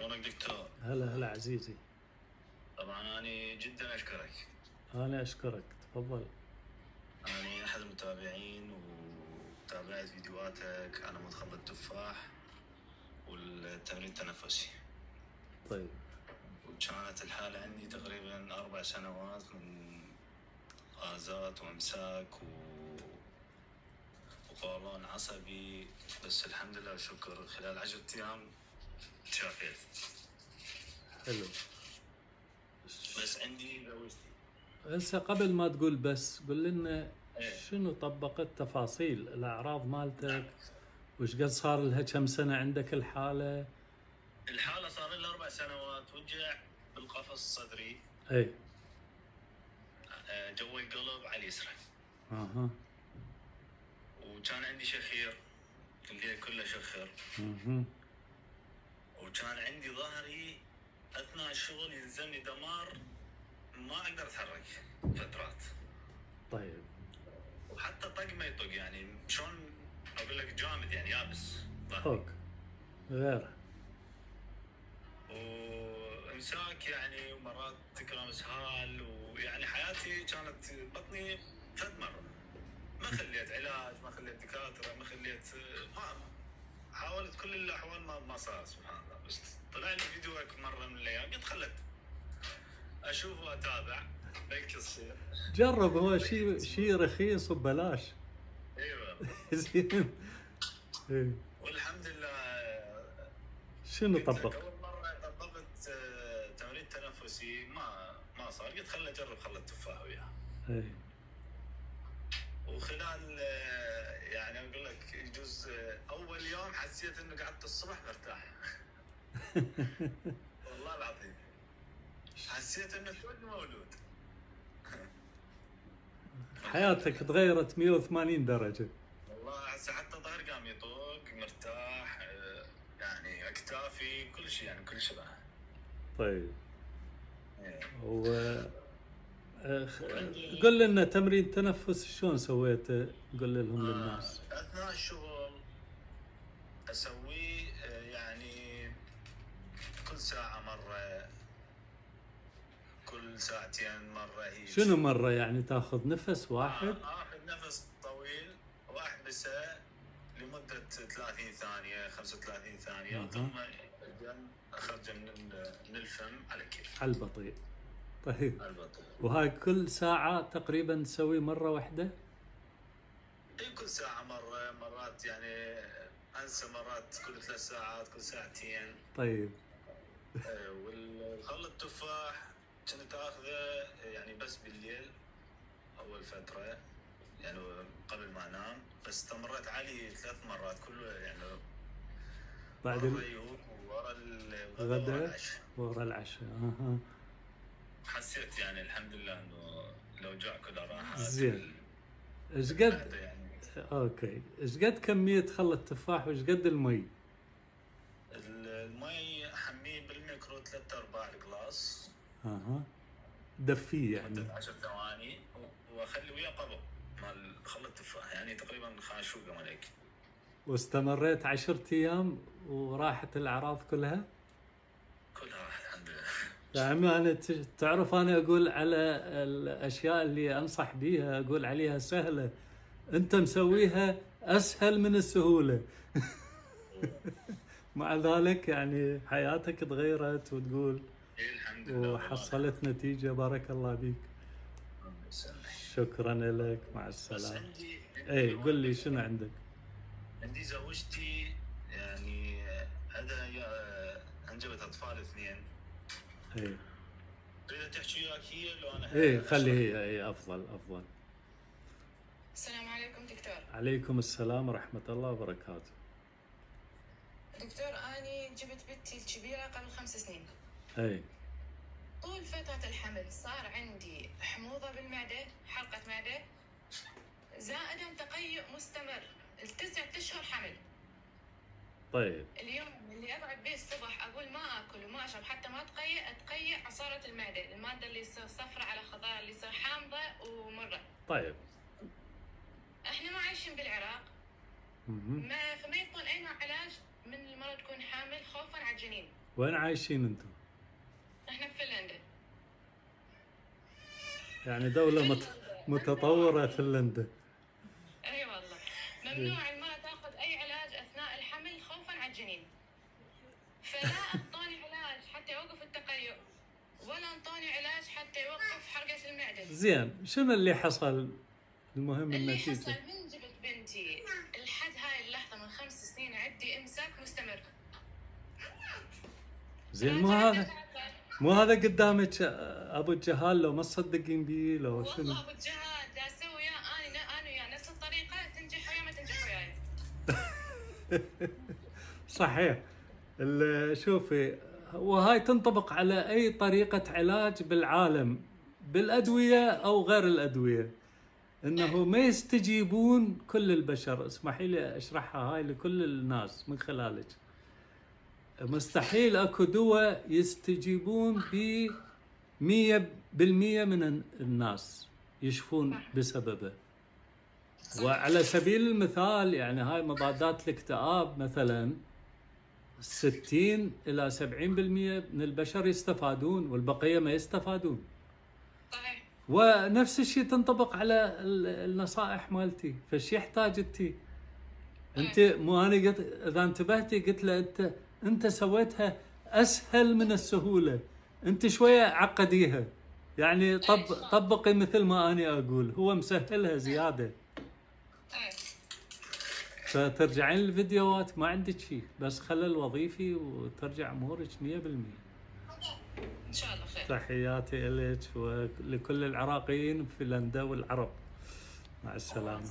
شلونك دكتور؟ هلا هلا عزيزي. طبعا أنا جدا أشكرك. أنا أشكرك، تفضل. أنا أحد المتابعين وتابعت فيديوهاتك على مدخل التفاح والتمرين التنفسي. طيب. وكانت الحالة عندي تقريبا 4 سنوات من غازات وإمساك وقولون عصبي، بس الحمد لله والشكر خلال 10 أيام تشافيت. حلو. بس عندي زوجتي. هسه قبل ما تقول بس قل لنا إيه. شنو طبقت تفاصيل الأعراض مالتك، وش قد صار لها كم سنة عندك الحالة؟ الحالة صار لها 4 سنوات، وجع بالقفص الصدري. اي. جوي القلب على اليسرى. اها. وكان عندي شخير، الليل كله شخر. اها. وكان عندي ظهري اثناء الشغل يلزمني دمار، ما اقدر اتحرك فترات. طيب. وحتى طق ما يطق، يعني شلون اقول لك، جامد يعني يابس ظهري. فوق غير. وامساك يعني، ومرات تكرم اسهال، ويعني حياتي كانت بطني فد مره. ما خليت علاج، ما خليت دكاتره، ما خليت، ما حاولت كل الاحوال، ما صار سبحان الله. بس طلع لي فيديوك مره من الايام، قلت خلت اشوف واتابع بلكي تصير. جرب، هو شيء رخيص وببلاش. ايوه. زين. إيه. والحمد لله. شنو قلت لك طبق؟ اول مره طبقت تمرين تنفسي، ما صار. قلت خل اجرب خل التفاح وياه. اي. وخلال يعني اقول لك يجوز اول يوم حسيت انه قعدت الصبح مرتاح. والله العظيم حسيت انه كنت مولود. حياتك تغيرت 180 درجة. والله هسه حتى ظهر قام يطوق، مرتاح، يعني اكتافي كل شيء، يعني كل شيء راح. طيب. إيه. و قل لنا تمرين تنفس شلون سويته، قل لهم للناس. اثناء الشغل اسويه، يعني كل ساعة مرة، كل ساعتين مرة. هي شنو مرة يعني تاخذ نفس واحد؟ اخذ نفس طويل واحبسه لمدة 30 ثانية 35 ثانية، ثم اخرجه من الفم على كيف. على البطيء. طيب. على البطيء. وهاي كل ساعة تقريبا تسوي مرة واحدة؟ اي كل ساعة مرة، مرات يعني انسى، مرات كل 3 ساعات، كل ساعتين. طيب. والخل التفاح كنت اخذه يعني بس بالليل اول فترة، يعني قبل ما انام. بس استمريت عليه 3 مرات، كله يعني بعد ورا اليوم ورا الغداء ورا الغداء العشاء. ورا العشاء. حسيت يعني الحمد لله انه الاوجاع كلها راحت. زين. ايش قد يعني اوكي، ايش قد كمية خل التفاح وايش قد المي؟ المي احميه بالميكرو 3/4 الجلاس. دفيه يعني. مدة 10 ثواني، واخلي وياه قبض مال خل التفاح، يعني تقريبا خاشوقه مالك. واستمريت 10 ايام وراحت الاعراض كلها؟ كلها راحت الحمد لله. يعني انا تعرف انا اقول على الاشياء اللي انصح بيها اقول عليها سهلة، انت مسويها اسهل من السهولة. مع ذلك يعني حياتك تغيرت وتقول الحمد لله وحصلت نتيجة. بارك الله بيك. شكرا لك، مع السلامة. بس عندي اي قل لي شنو عندك؟ عندي زوجتي يعني عندها انجبت اطفال 2. اي. تريد تحكي وياك هي لو انا؟ اي خلي هي، اي افضل افضل. السلام عليكم دكتور. عليكم السلام ورحمة الله وبركاته. دكتور أني جبت بنتي الكبيرة قبل 5 سنين. اي. طول فترة الحمل صار عندي حموضة بالمعدة، حرقة معدة، زائدا تقيؤ مستمر ل9 أشهر حمل. طيب. اليوم اللي أقعد به الصبح أقول ما أكل وما أشرب حتى ما أتقيأ عصارة المعدة، المادة اللي يصير صفرة على خضار، اللي يصير حامضة ومرة. طيب. احنا ما عايشين بالعراق. فما يكون أي نوع علاج من المرة تكون حامل خوفا على الجنين. وين عايشين انتم؟ احنا بفنلندا. يعني دولة متطورة فنلندا. اي والله. ممنوع المرأة تاخذ اي علاج اثناء الحمل خوفا على الجنين. فلا انطوني علاج حتى يوقف التقيؤ، ولا انطوني علاج حتى يوقف حرقة المعدة. زين، شنو اللي حصل؟ المهم اللي حصل النتيجة. من جبت بنتي لحد هاي اللحظة من 5 سنين عندي امساك مستمر. زين، مو هذا قدامك ابو الجهال، لو ما تصدقين بيه لو شنو؟ والله ابو الجهاد لا اسوي وياه انا وياه نفس الطريقة، تنجح وياه ما تنجح وياي. صحيح. شوفي، وهاي تنطبق على اي طريقة علاج بالعالم، بالادوية او غير الادوية، انه ما يستجيبون كل البشر. اسمحي لي اشرحها هاي لكل الناس من خلالك. مستحيل اكو دواء يستجيبون ب 100% من الناس يشفون بسببه. وعلى سبيل المثال يعني هاي مضادات الاكتئاب مثلا 60 إلى 70% من البشر يستفادون والبقية ما يستفادون. صحيح. ونفس الشيء تنطبق على النصائح مالتي. فش يحتاج انت مو انا قلت اذا انتبهتي قلت له انت سويتها اسهل من السهوله، انت شويه عقديها، يعني طبقي مثل ما انا اقول، هو مسهلها زياده. فترجعين للفيديوهات ما عندك شيء، بس خلل وظيفي وترجع امورك 100%. ان شاء الله خير. تحياتي لك ولكل العراقيين في فنلندا والعرب. مع السلامه.